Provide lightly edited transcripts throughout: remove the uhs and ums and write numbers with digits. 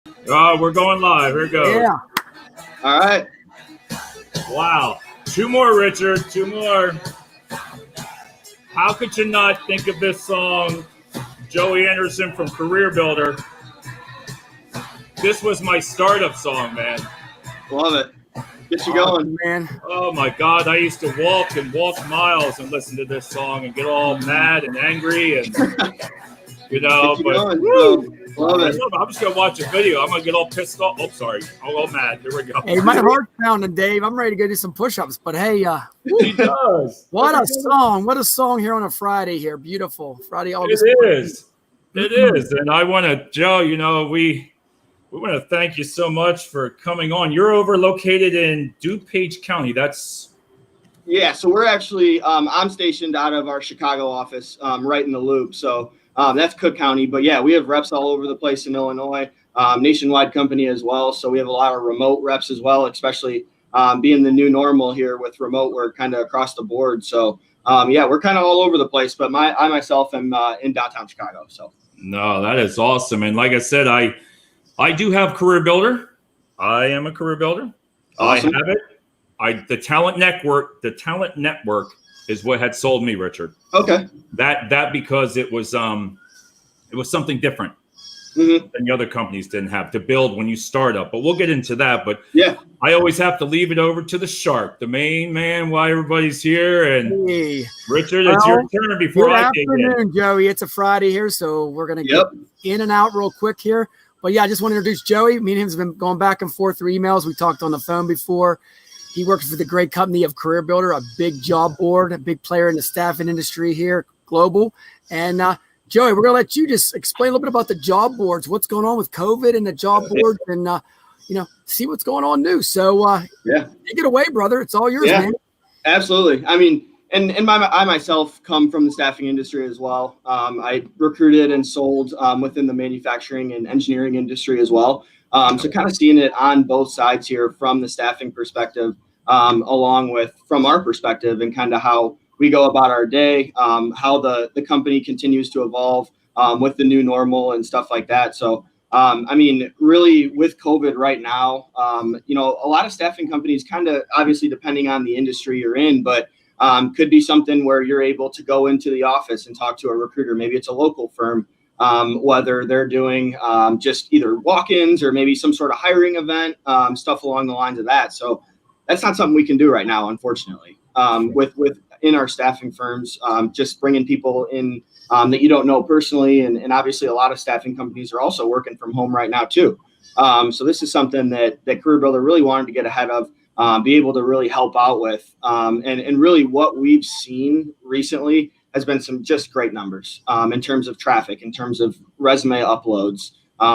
Oh, we're going live. Here it goes. Yeah. All right. Wow. Two more, Richard. Two more. How could you not think of this song, Joey Anderson from CareerBuilder? This was my startup song, man. Love it. Get you going, man. Oh my God. I used to walk miles and listen to this song and get all mad and angry and Get you going. Love it. I'm just gonna watch a video. I'm gonna get all pissed off. Oh, sorry. I'm all mad. Here we go. Hey, my heart's pounding, Dave. I'm ready to go do some push-ups. But hey, he does. What a song! What a song here on a Friday here. Beautiful Friday, August. It is. It is. And I want to, Joe. We want to thank you so much for coming on. You're located in DuPage County. Yeah. So we're actually I'm stationed out of our Chicago office, right in the loop. So. That's Cook County, but yeah, we have reps all over the place in Illinois, nationwide company as well. So we have a lot of remote reps as well, especially being the new normal here with remote work kind of across the board. So yeah, we're kind of all over the place, but I myself am in downtown Chicago. So no, that is awesome. And like I said, I do have CareerBuilder. I am a CareerBuilder. Awesome. I have it. The talent network is what had sold me, Richard. Okay. That because it was something different than the other companies didn't have to build when you start up. But we'll get into that. But yeah, I always have to leave it over to the shark, the main man, why everybody's here. And Hey. Richard, it's your turn before Good I dig in. afternoon, Joey. It's a Friday here, so we're gonna get in and out real quick here. But yeah, I just want to introduce Joey. Me and him have been going back and forth through emails. We talked on the phone before. He works for the great company of CareerBuilder, a big job board, a big player in the staffing industry here, global. And Joey, we're going to let you just explain a little bit about the job boards, what's going on with COVID and the job boards, and see what's going on new. So take it away, brother. It's all yours, man. Absolutely. I mean, and I myself come from the staffing industry as well. I recruited and sold within the manufacturing and engineering industry as well. So kind of seeing it on both sides here from the staffing perspective, along with from our perspective and kind of how we go about our day, how the company continues to evolve with the new normal and stuff like that. So, I mean, really with COVID right now, a lot of staffing companies kind of obviously depending on the industry you're in, but could be something where you're able to go into the office and talk to a recruiter. Maybe it's a local firm. Whether they're doing just either walk-ins or maybe some sort of hiring event, stuff along the lines of that. So that's not something we can do right now, unfortunately, in our staffing firms, just bringing people in that you don't know personally. And obviously a lot of staffing companies are also working from home right now too. So this is something that CareerBuilder really wanted to get ahead of, be able to really help out with. And really what we've seen recently has been some just great numbers in terms of traffic, in terms of resume uploads,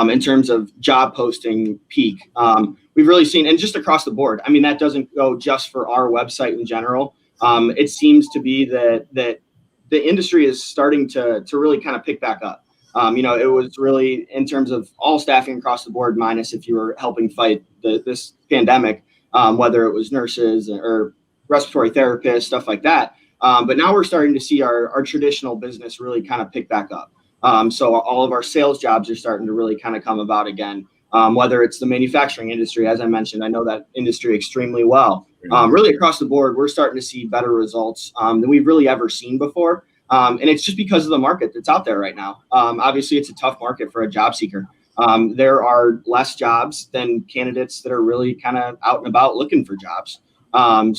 in terms of job posting peak. We've really seen, and just across the board, I mean, that doesn't go just for our website in general. It seems to be that the industry is starting to really kind of pick back up. It was really in terms of all staffing across the board, minus if you were helping fight this pandemic, whether it was nurses or respiratory therapists, stuff like that. But now we're starting to see our traditional business really kind of pick back up. So all of our sales jobs are starting to really kind of come about again, whether it's the manufacturing industry. As I mentioned, I know that industry extremely well. Really across the board, we're starting to see better results than we've really ever seen before. And it's just because of the market that's out there right now. Obviously, it's a tough market for a job seeker. There are less jobs than candidates that are really kind of out and about looking for jobs.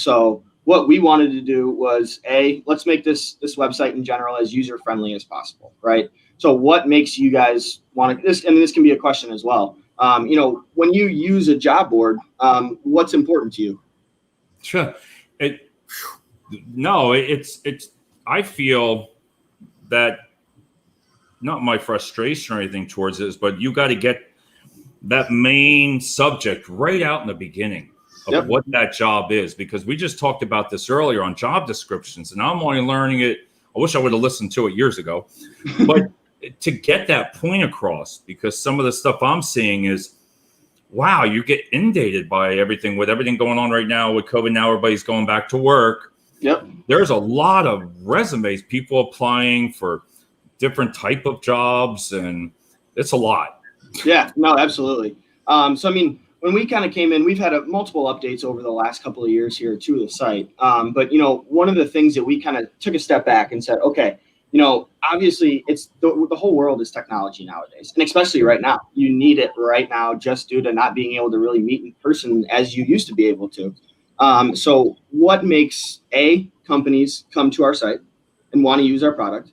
So what we wanted to do was let's make this website in general as user friendly as possible, right? So what makes you guys want to this? And this can be a question as well. When you use a job board, what's important to you? Sure. I feel that not my frustration or anything towards this, but you got to get that main subject right out in the beginning of what that job is, because we just talked about this earlier on job descriptions, and I'm only learning it. I wish I would have listened to it years ago, but to get that point across, because some of the stuff I'm seeing is, wow, you get inundated by everything with everything going on right now with COVID. Now everybody's going back to work. Yep. There's a lot of resumes, people applying for different type of jobs, and it's a lot. Yeah, no, absolutely. So, I mean, when we kind of came in, we've had multiple updates over the last couple of years here to the site. But, one of the things that we kind of took a step back and said, okay, obviously it's the whole world is technology nowadays. And especially right now, you need it right now just due to not being able to really meet in person as you used to be able to. So what makes companies come to our site and want to use our product?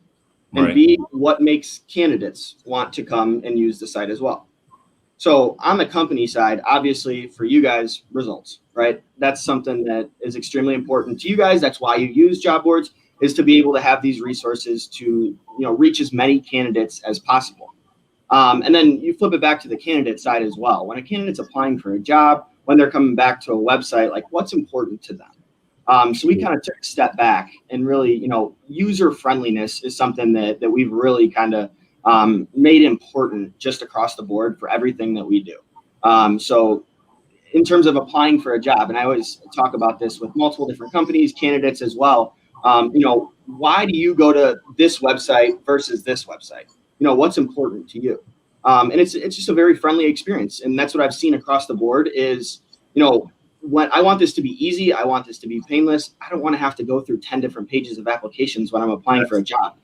And Right. B, what makes candidates want to come and use the site as well? So on the company side, obviously for you guys, results, right? That's something that is extremely important to you guys. That's why you use job boards, is to be able to have these resources to, reach as many candidates as possible. And then you flip it back to the candidate side as well. When a candidate's applying for a job, when they're coming back to a website, like what's important to them? So we kind of took a step back and really, user friendliness is something that we've really kind of made important just across the board for everything that we do. So in terms of applying for a job, and I always talk about this with multiple different companies, candidates as well, why do you go to this website versus this website? What's important to you? And it's just a very friendly experience. And that's what I've seen across the board is, when I want this to be easy, I want this to be painless. I don't want to have to go through 10 different pages of applications when I'm applying for a job,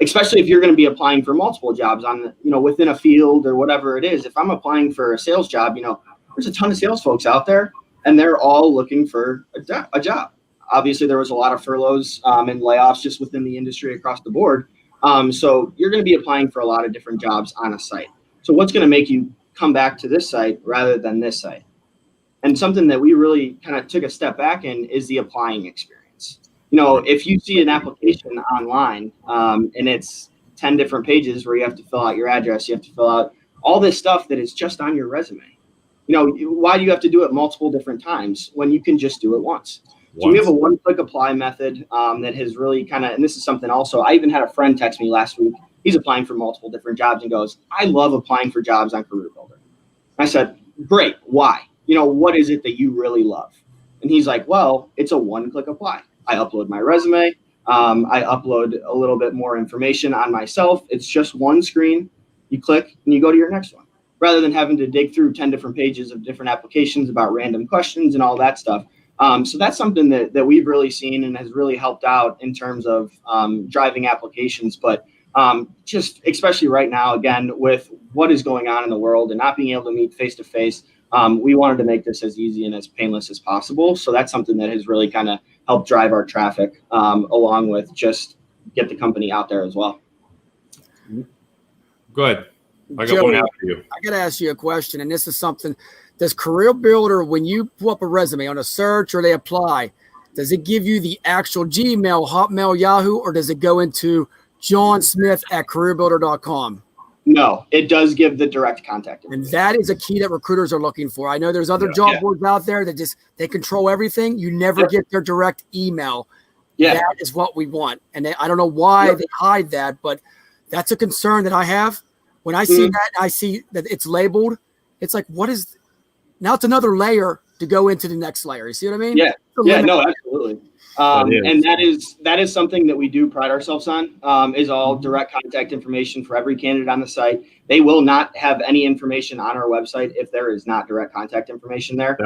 especially if you're going to be applying for multiple jobs on, within a field or whatever it is. If I'm applying for a sales job, there's a ton of sales folks out there and they're all looking for a job. Obviously, there was a lot of furloughs and layoffs just within the industry across the board. So you're going to be applying for a lot of different jobs on a site. So what's going to make you come back to this site rather than this site? And something that we really kind of took a step back in is the applying experience. If you see an application online and it's 10 different pages where you have to fill out your address, you have to fill out all this stuff that is just on your resume. Why do you have to do it multiple different times when you can just do it once? So we have a one-click apply method that has really kind of, and this is something also, I even had a friend text me last week. He's applying for multiple different jobs and goes, I love applying for jobs on CareerBuilder. I said, great, why? What is it that you really love? And he's like, well, it's a one-click apply. I upload my resume. I upload a little bit more information on myself. It's just one screen. You click and you go to your next one, rather than having to dig through 10 different pages of different applications about random questions and all that stuff. So that's something that we've really seen and has really helped out in terms of driving applications. But just especially right now, again, with what is going on in the world and not being able to meet face-to-face, we wanted to make this as easy and as painless as possible. So that's something that has really kind of helped drive our traffic along with just get the company out there as well. Good. I got Joey, one after you. I got to ask you a question, and this is something. Does CareerBuilder, when you pull up a resume on a search or they apply, does it give you the actual Gmail, Hotmail, Yahoo, or does it go into johnsmith@careerbuilder.com? No, it does give the direct contact And that is a key that recruiters are looking for. I know there's other job boards out there that they control everything. You never get their direct email. Yeah. That is what we want. And I don't know why they hide that, but that's a concern that I have. When I see that, I see that it's labeled. It's like, what is now? It's another layer to go into the next layer. You see what I mean? Yeah. Yeah. No, absolutely. And that is something that we do pride ourselves on. Is all direct contact information for every candidate on the site. They will not have any information on our website if there is not direct contact information there.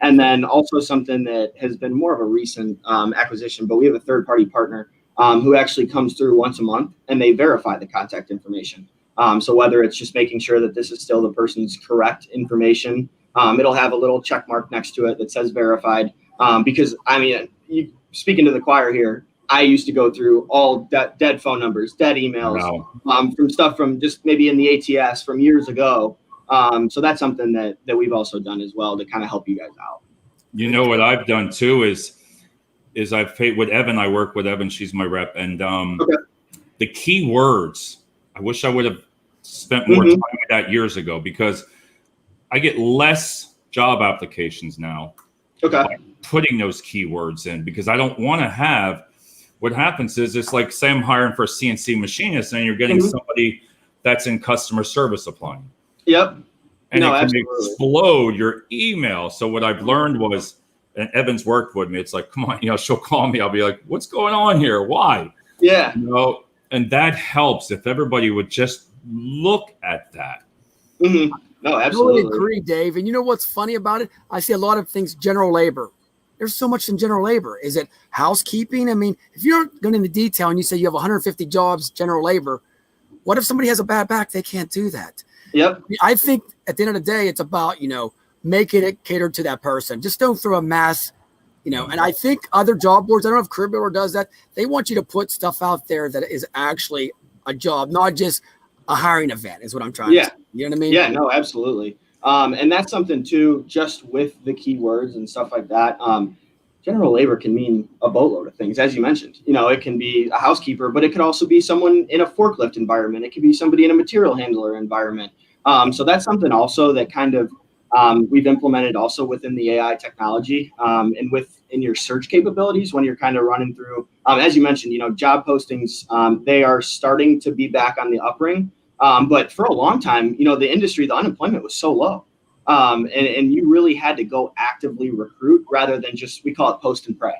And then also something that has been more of a recent acquisition, but we have a third-party partner who actually comes through once a month and they verify the contact information. So whether it's just making sure that this is still the person's correct information, it'll have a little check mark next to it that says verified. Because I mean, speaking to the choir here, I used to go through all dead phone numbers, dead emails, from stuff from just maybe in the ATS from years ago. So that's something that we've also done as well to kind of help you guys out. You know what I've done too is I've paid with Evan. I work with Evan. She's my rep, and the key words. I wish I would have spent more time with that years ago, because I get less job applications now. By putting those keywords in, because I don't want to have, what happens is it's like, say I'm hiring for a CNC machinist and you're getting somebody that's in customer service applying. Yep. And it can explode your email. So what I've learned was, and Evan's worked with me, it's like, come on, she'll call me. I'll be like, what's going on here? Why? Yeah. And that helps if everybody would just look at that. Mm-hmm. No, I absolutely. totally agree, Dave. And you know what's funny about it? I see a lot of things, general labor. There's so much in general labor. Is it housekeeping? I mean, if you're not going into detail and you say you have 150 jobs, general labor, what if somebody has a bad back? They can't do that. Yep. I think at the end of the day, it's about, making it catered to that person. Just don't throw a mass, and I think other job boards, I don't know if CareerBuilder does that. They want you to put stuff out there that is actually a job, not just a hiring event is what I'm trying to say. You know what I mean? Yeah, no, absolutely. And that's something too, just with the keywords and stuff like that. General labor can mean a boatload of things, as you mentioned. It can be a housekeeper, but it could also be someone in a forklift environment. It could be somebody in a material handler environment. So that's something also that kind of we've implemented also within the AI technology and in your search capabilities when you're kind of running through, as you mentioned, job postings, they are starting to be back on the upring. But for a long time, the industry, the unemployment was so low. And you really had to go actively recruit rather than just, we call it post and pray,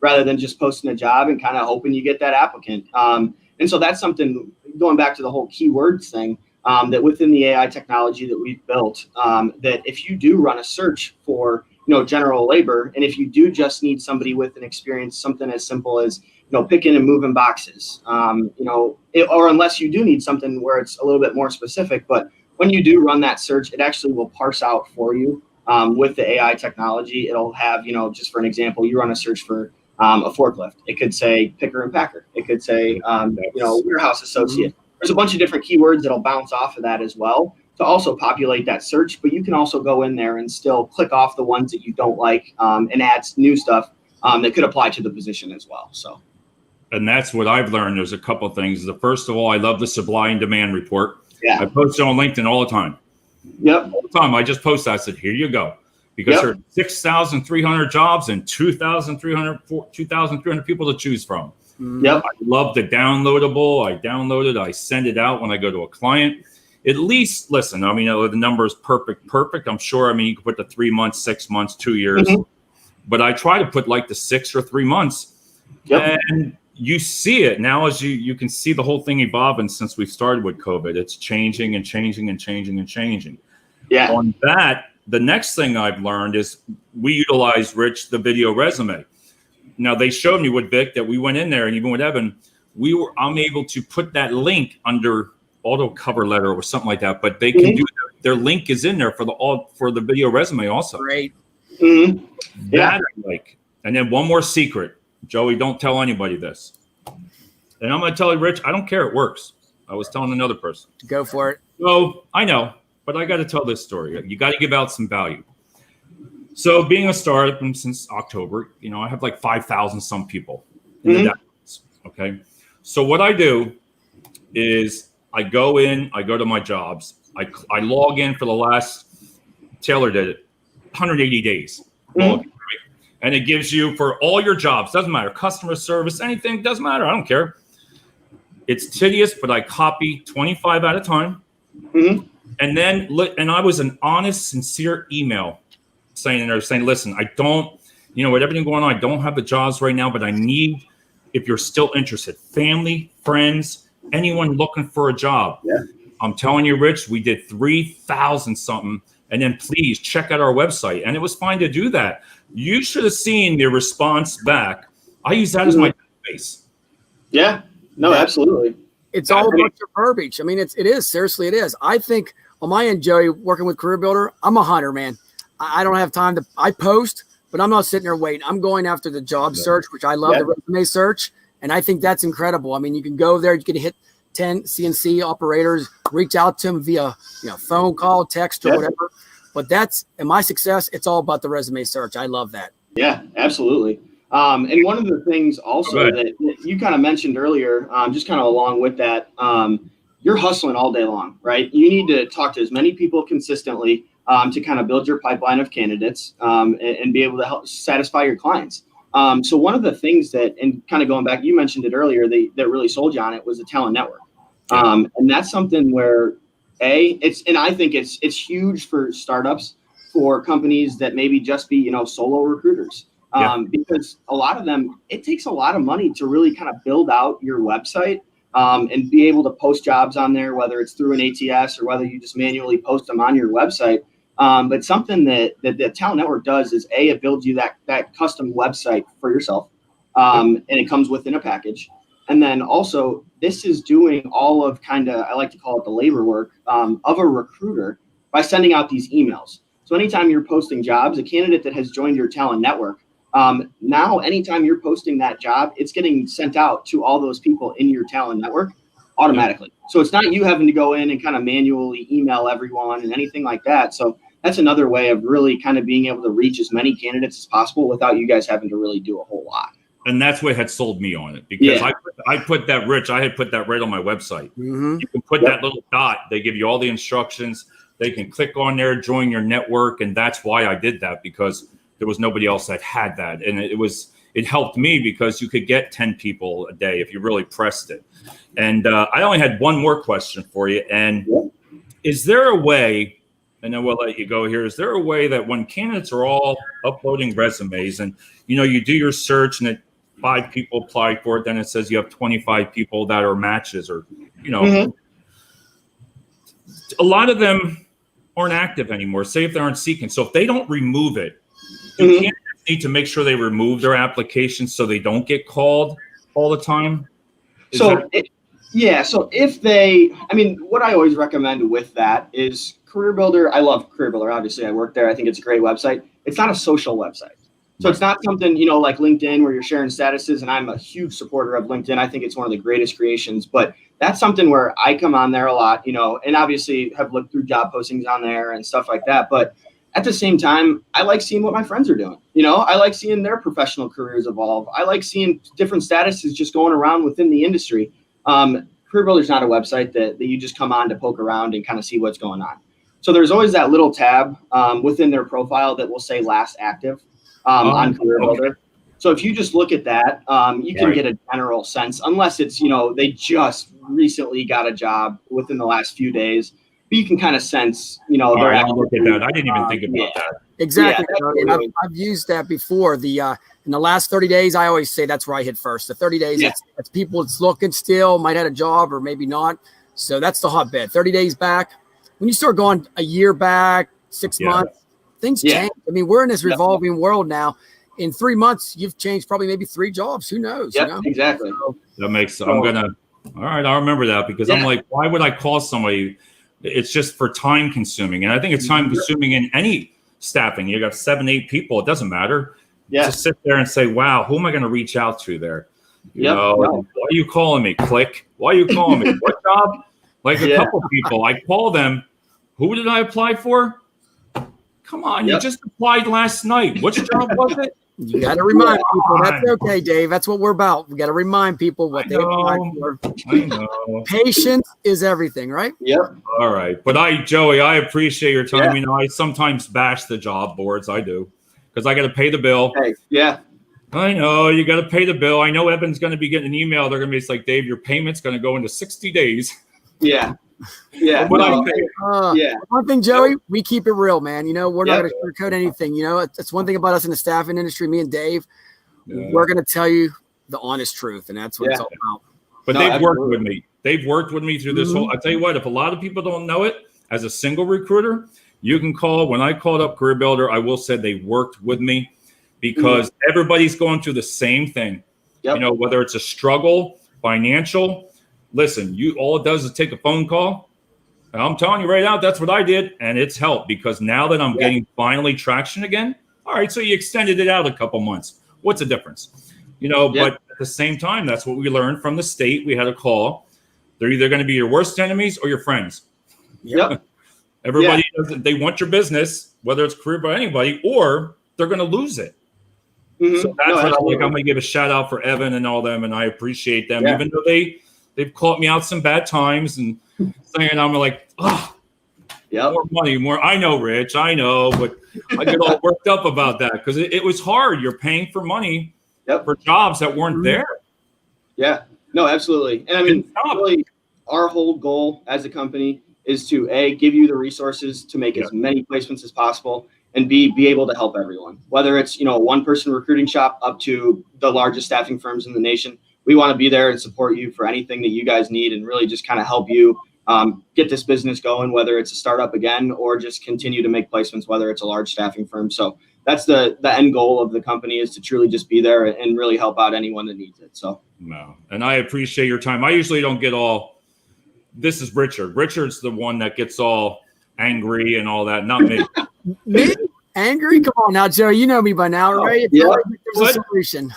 rather than just posting a job and kind of hoping you get that applicant. And so that's something, going back to the whole keywords thing, that within the AI technology that we've built, that if you do run a search for, general labor, and if you do just need somebody with an experience, something as simple as, picking and moving boxes, or unless you do need something where it's a little bit more specific, but when you do run that search, it actually will parse out for you with the AI technology. It'll have, just for an example, you run a search for a forklift. It could say picker and packer. It could say, warehouse associate. There's a bunch of different keywords that'll bounce off of that as well to also populate that search. But you can also go in there and still click off the ones that you don't like and add new stuff that could apply to the position as well. So. And that's what I've learned. There's a couple of things. First of all, I love the supply and demand report. Yeah. I post it on LinkedIn all the time. Yep. All the time. I just post that. I said, here you go. Because there are 6,300 jobs and 2,300 people to choose from. Yep. I love the downloadable. I download it. I send it out when I go to a client. At least, listen, I mean, the number is perfect. I'm sure, you can put the 3 months, 6 months, 2 years. But I try to put like the 6 or 3 months. Yep. And you see it now as you can see the whole thing evolving since we started with COVID. It's changing and changing and changing and changing. Yeah. On that, the next thing I've learned is we utilize, Rich, the video resume. Now, they showed me with Vic that we went in there, and even with Evan, I'm able to put that link under auto cover letter or something like that. But they can do their link is in there for the video resume also. Great. Mm-hmm. That I like. And then one more secret. Joey, don't tell anybody this. And I'm going to tell you, Rich, I don't care. It works. I was telling another person. Go for it. So I know, but I got to tell this story. You got to give out some value. So being a startup since October, I have like 5,000 some people in the database. Okay. So what I do is I go to my jobs. I log in for the last, Taylor did it, 180 days. And it gives you for all your jobs, doesn't matter, customer service, anything, doesn't matter. I don't care. It's tedious, but I copy 25 at a time. And then, and I was an honest, sincere email saying, listen, I don't, with everything going on, I don't have the jobs right now, but I need, if you're still interested, family, friends, anyone looking for a job. Yeah. I'm telling you, Rich, we did 3,000 something. And then please check out our website. And it was fine to do that. You should have seen the response back. I use that as my database. Yeah. No, absolutely. It's all about your verbiage. It is. Seriously, it is. I think on my end, Joey, working with CareerBuilder, I'm a hunter, man. I don't have time I post, but I'm not sitting there waiting. I'm going after the job search, which I love, the resume search. And I think that's incredible. You can go there, you can hit 10 CNC operators, reach out to them via phone call, text, or whatever. But in my success, it's all about the resume search. I love that. Yeah, absolutely. And one of the things also that you kind of mentioned earlier, just kind of along with that, you're hustling all day long, right? You need to talk to as many people consistently to kind of build your pipeline of candidates and be able to help satisfy your clients. So one of the things that, and kind of going back, you mentioned it earlier, that really sold you on it was the talent network. And that's something where I think it's huge for startups, for companies that maybe just be, solo recruiters. Because a lot of them, it takes a lot of money to really kind of build out your website and be able to post jobs on there, whether it's through an ATS or whether you just manually post them on your website. But something that the Talent Network does is it builds you that custom website for yourself, and it comes within a package. And then also, this is doing all of I like to call it the labor work of a recruiter by sending out these emails. So anytime you're posting jobs, a candidate that has joined your Talent Network, now anytime you're posting that job, it's getting sent out to all those people in your Talent Network automatically. So it's not you having to go in and kind of manually email everyone and anything like that. So that's another way of really kind of being able to reach as many candidates as possible without you guys having to really do a whole lot. And that's what had sold me on it, because I put that, Rich, I had put that right on my website. Mm-hmm. You can put that little dot. They give you all the instructions. They can click on there, join your network. And that's why I did that, because there was nobody else that had that. And it helped me because you could get 10 people a day if you really pressed it. And I only had one more question for you. And is there a way, and then we'll let you go here, is there a way that when candidates are all uploading resumes and, you do your search and 5 people applied for it, then it says you have 25 people that are matches, or, a lot of them aren't active anymore, say if they aren't seeking. So if they don't remove it, do candidates need to make sure they remove their application so they don't get called all the time? So if what I always recommend with that is CareerBuilder. I love CareerBuilder. Obviously, I work there. I think it's a great website. It's not a social website. So it's not something, like LinkedIn where you're sharing statuses. And I'm a huge supporter of LinkedIn. I think it's one of the greatest creations. But that's something where I come on there a lot, and obviously have looked through job postings on there and stuff like that. But at the same time, I like seeing what my friends are doing. I like seeing their professional careers evolve. I like seeing different statuses just going around within the industry. CareerBuilder is not a website that you just come on to poke around and kind of see what's going on. So there's always that little tab within their profile that will say last active on CareerBuilder. Okay. So if you just look at that, you can get a general sense, unless it's, they just recently got a job within the last few days. But you can kind of sense, their I'll look at that. I didn't even think about that. Exactly. And I've used that before. In the last 30 days, I always say that's where I hit first. The 30 days, it's people that's looking still, might have a job or maybe not. So that's the hotbed. 30 days back. When you start going a year back, 6 months, things change. I mean, we're in this revolving world now. In 3 months, you've changed probably maybe 3 jobs. Who knows? Exactly. So, that makes. All right. I'll remember that, because I'm like, why would I call somebody? It's just for time consuming, and I think it's time consuming in any staffing. You got 7, 8 people. It doesn't matter. Just sit there and say, wow, who am I going to reach out to there? Why are you calling me? Click. Why are you calling me? What job? Like a couple people, I call them. Who did I apply for? Come on, you just applied last night. Which job was it? You got to remind people. That's okay, Dave. That's what we're about. We got to remind people what they applied for. I know. Patience is everything, right? Yep. All right. But Joey, I appreciate your time. I sometimes bash the job boards. I do, because I got to pay the bill. Hey, yeah. I know you got to pay the bill. I know Evan's going to be getting an email. They're going to be like, Dave, your payment's going to go into 60 days. Yeah. Yeah. One thing, Joey, we keep it real, man. We're not going to sugarcoat anything. It's one thing about us in the staffing industry, me and Dave, we're going to tell you the honest truth. And that's what it's all about. But they've worked with me. They've worked with me through this whole, I tell you what, if a lot of people don't know it, as a single recruiter, you can call. When I called up CareerBuilder, I will say they worked with me, because everybody's going through the same thing. Whether it's a struggle, financial. Listen, all it does is take a phone call. And I'm telling you right now, that's what I did. And it's helped, because now that I'm getting finally traction again. All right. So you extended it out a couple months. What's the difference? But at the same time, that's what we learned from the state. We had a call. They're either going to be your worst enemies or your friends. Yep. Everybody they want your business, whether it's career by anybody, or they're going to lose it. So that's what I'm going to give a shout out for Evan and all them. And I appreciate them, even though they've caught me out some bad times and saying, I'm like, more money, more. I know, Rich, I know, but I get all worked up about that, because it was hard. You're paying for money for jobs that weren't there. Yeah, no, absolutely. And I mean, really, our whole goal as a company is to give you the resources to make as many placements as possible, and be able to help everyone, whether it's, a one-person recruiting shop up to the largest staffing firms in the nation. we want to be there and support you for anything that you guys need, and really just kind of help you get this business going, whether it's a startup again or just continue to make placements, whether it's a large staffing firm. So that's the end goal of the company, is to truly just be there and really help out anyone that needs it. So no, and I appreciate your time. I usually don't get all. This is Richard. Richard's the one that gets all angry and all that, not me. Me? Angry? Come on now, Joe. You know me by now, right? Yeah. There's a solution.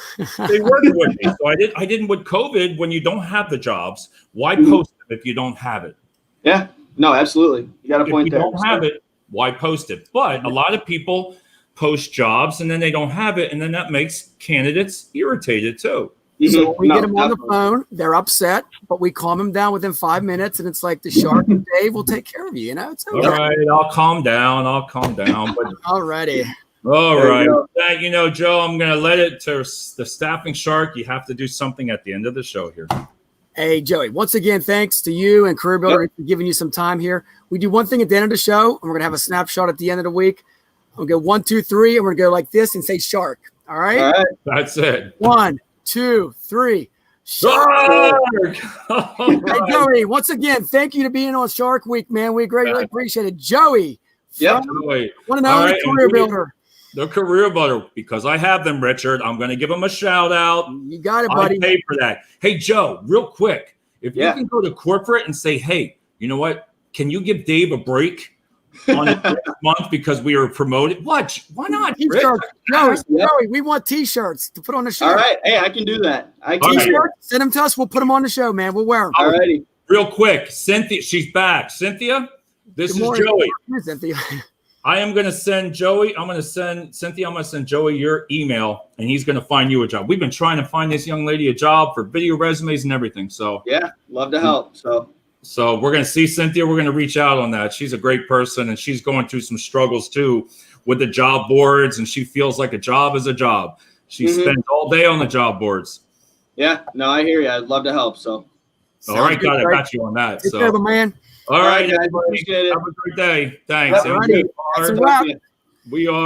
They worked with me. So I didn't with COVID. When you don't have the jobs, why post it if you don't have it? Yeah, no, absolutely. You got a point there. If you don't have it, why post it? But a lot of people post jobs and then they don't have it, and then that makes candidates irritated too. So when we get them on the phone, they're upset, but we calm them down within 5 minutes, and it's like the shark and Dave will take care of you. You know, it's okay. All right, I'll calm down. But Alrighty. all right, Joe, I'm gonna let it to the staffing shark. You have to do something at the end of the show here. Hey, Joey, once again, thanks to you and CareerBuilder for giving you some time here. We do one thing at the end of the show, and we're going to have a snapshot at the end of the week. We'll go 1, 2, 3, and we're going to go like this and say shark. All right? All right. That's it. 1, 2, 3. Shark! Hey, Joey, once again, thank you to being on Shark Week, man. We greatly appreciate it. Joey. Joey. Want to know the CareerBuilder. The CareerBuilder, because I have them, Richard. I'm going to give them a shout out. You got it, buddy. I pay for that. Hey, Joe, real quick, if you can go to corporate and say, hey, you know what? Can you give Dave a break on it next month because we are promoted? What? Why not? T-shirts. Joey, we want T-shirts to put on the show. All right. Hey, I can do that. T-shirts, send them to us. We'll put them on the show, man. We'll wear them. All righty. Real quick, Cynthia, she's back. Cynthia, this is Joey. Cynthia. I am going to send Joey. I'm going to send Cynthia. I'm going to send Joey your email, and he's going to find you a job. We've been trying to find this young lady a job for video resumes and everything. So yeah, love to help. So we're going to see Cynthia. We're going to reach out on that. She's a great person, and she's going through some struggles too with the job boards, and she feels like a job is a job. She spends all day on the job boards. Yeah, no, I hear you. I'd love to help. So all right, I got you on that. Take care, man. All right, guys. everybody. Have a great day. Thanks. That's a wrap. We are.